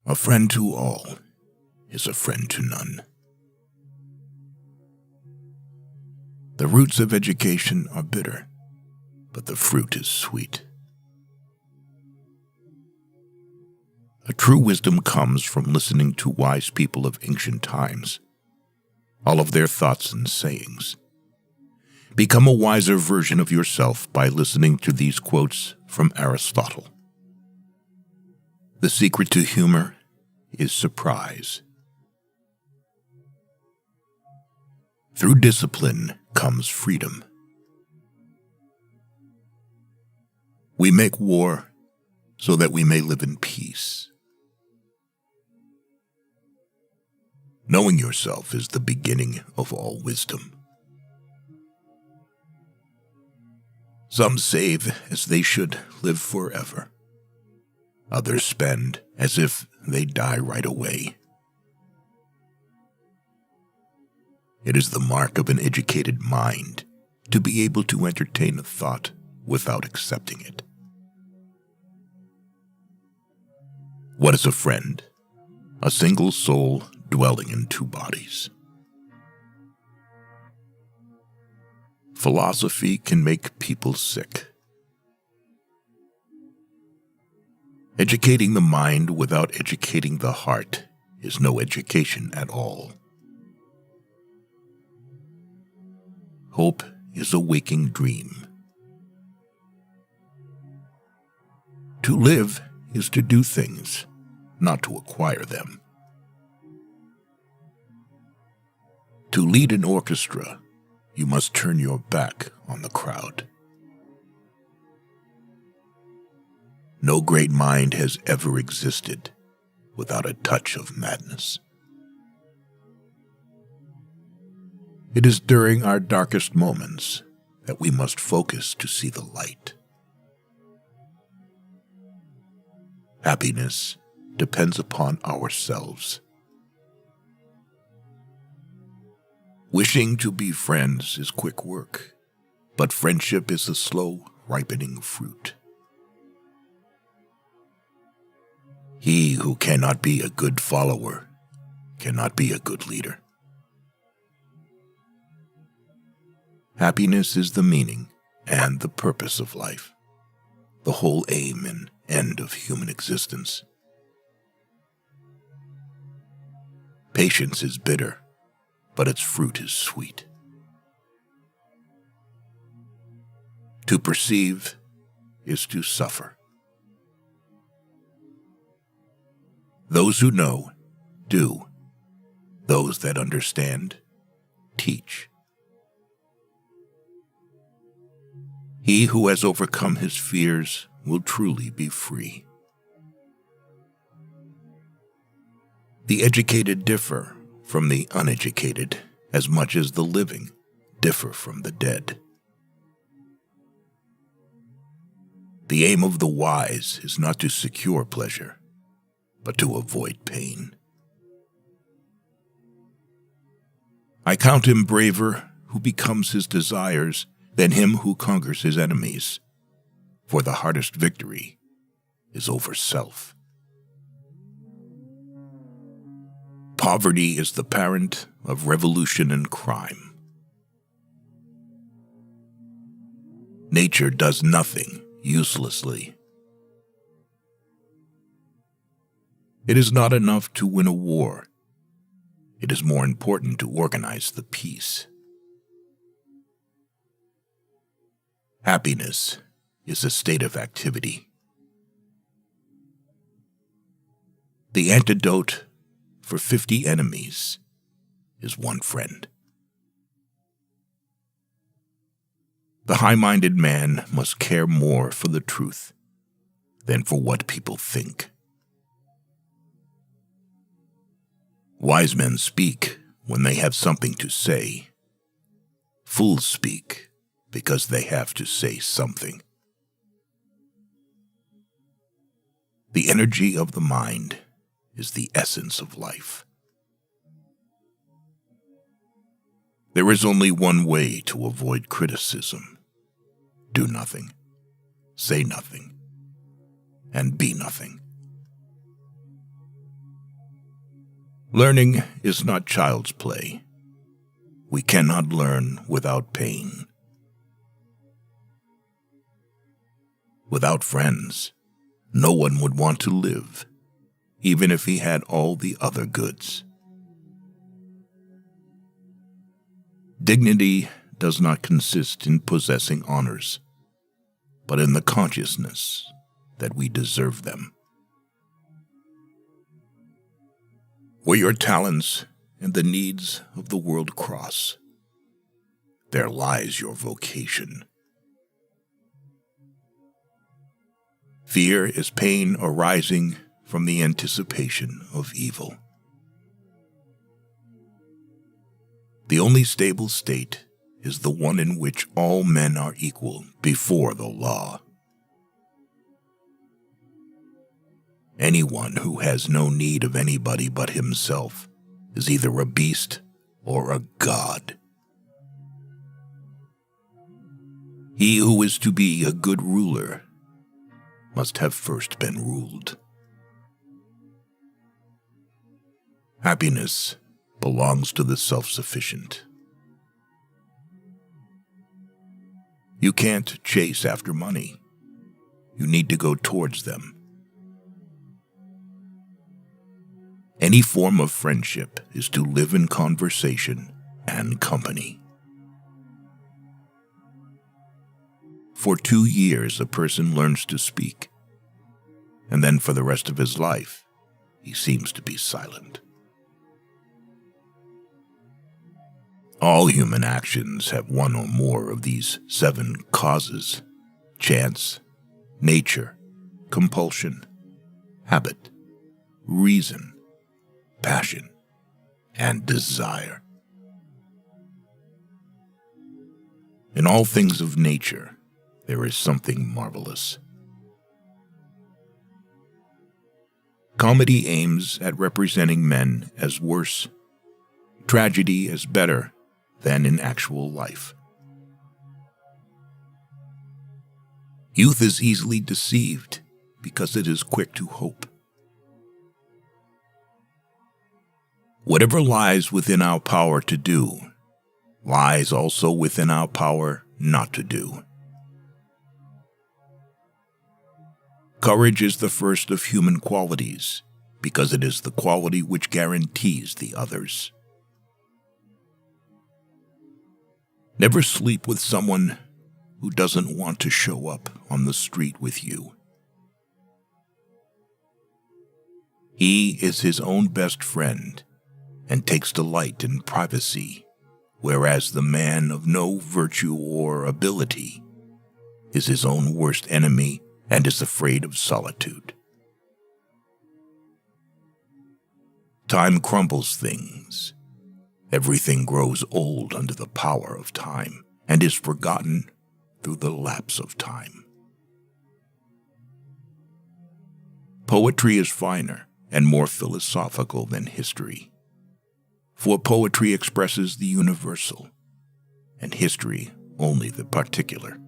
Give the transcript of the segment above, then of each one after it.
A friend to all is a friend to none. The roots of education are bitter, but the fruit is sweet. A true wisdom comes from listening to wise people of ancient times, all of their thoughts and sayings. Become a wiser version of yourself by listening to these quotes from Aristotle. The secret to humor is surprise. Through discipline comes freedom. We make war so that we may live in peace. Knowing yourself is the beginning of all wisdom. Some save as they should live forever. Others spend as if they die right away. It is the mark of an educated mind to be able to entertain a thought without accepting it. What is a friend? A single soul dwelling in two bodies. Philosophy can make people sick. Educating the mind without educating the heart is no education at all. Hope is a waking dream. To live is to do things, not to acquire them. To lead an orchestra, you must turn your back on the crowd. No great mind has ever existed without a touch of madness. It is during our darkest moments that we must focus to see the light. Happiness depends upon ourselves. Wishing to be friends is quick work, but friendship is a slow, ripening fruit. He who cannot be a good follower cannot be a good leader. Happiness is the meaning and the purpose of life, the whole aim and end of human existence. Patience is bitter, but its fruit is sweet. To perceive is to suffer. Those who know, do. Those that understand, teach. He who has overcome his fears will truly be free. The educated differ from the uneducated as much as the living differ from the dead. The aim of the wise is not to secure pleasure, but to avoid pain. I count him braver who becomes his desires than him who conquers his enemies, for the hardest victory is over self. Poverty is the parent of revolution and crime. Nature does nothing uselessly. It is not enough to win a war. It is more important to organize the peace. Happiness is a state of activity. The antidote for 50 enemies is one friend. The high-minded man must care more for the truth than for what people think. Wise men speak when they have something to say. Fools speak because they have to say something. The energy of the mind is the essence of life. There is only one way to avoid criticism. Do nothing, say nothing, and be nothing. Learning is not child's play. We cannot learn without pain. Without friends, no one would want to live, even if he had all the other goods. Dignity does not consist in possessing honors, but in the consciousness that we deserve them. Where your talents and the needs of the world cross, there lies your vocation. Fear is pain arising from the anticipation of evil. The only stable state is the one in which all men are equal before the law. Anyone who has no need of anybody but himself is either a beast or a god. He who is to be a good ruler must have first been ruled. Happiness belongs to the self-sufficient. You can't chase after money. You need to go towards them. Any form of friendship is to live in conversation and company. For 2 years, a person learns to speak, and then for the rest of his life, he seems to be silent. All human actions have one or more of these 7 causes: chance, nature, compulsion, habit, reason, passion, and desire. In all things of nature, there is something marvelous. Comedy aims at representing men as worse, tragedy as better than in actual life. Youth is easily deceived because it is quick to hope. Whatever lies within our power to do, lies also within our power not to do. Courage is the first of human qualities because it is the quality which guarantees the others. Never sleep with someone who doesn't want to show up on the street with you. He is his own best friend and takes delight in privacy, whereas the man of no virtue or ability is his own worst enemy and is afraid of solitude. Time crumbles things. Everything grows old under the power of time and is forgotten through the lapse of time. Poetry is finer and more philosophical than history, for poetry expresses the universal, and history only the particular.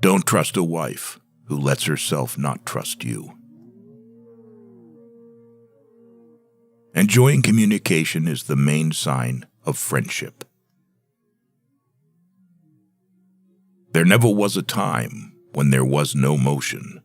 Don't trust a wife who lets herself not trust you. Enjoying communication is the main sign of friendship. There never was a time when there was no motion,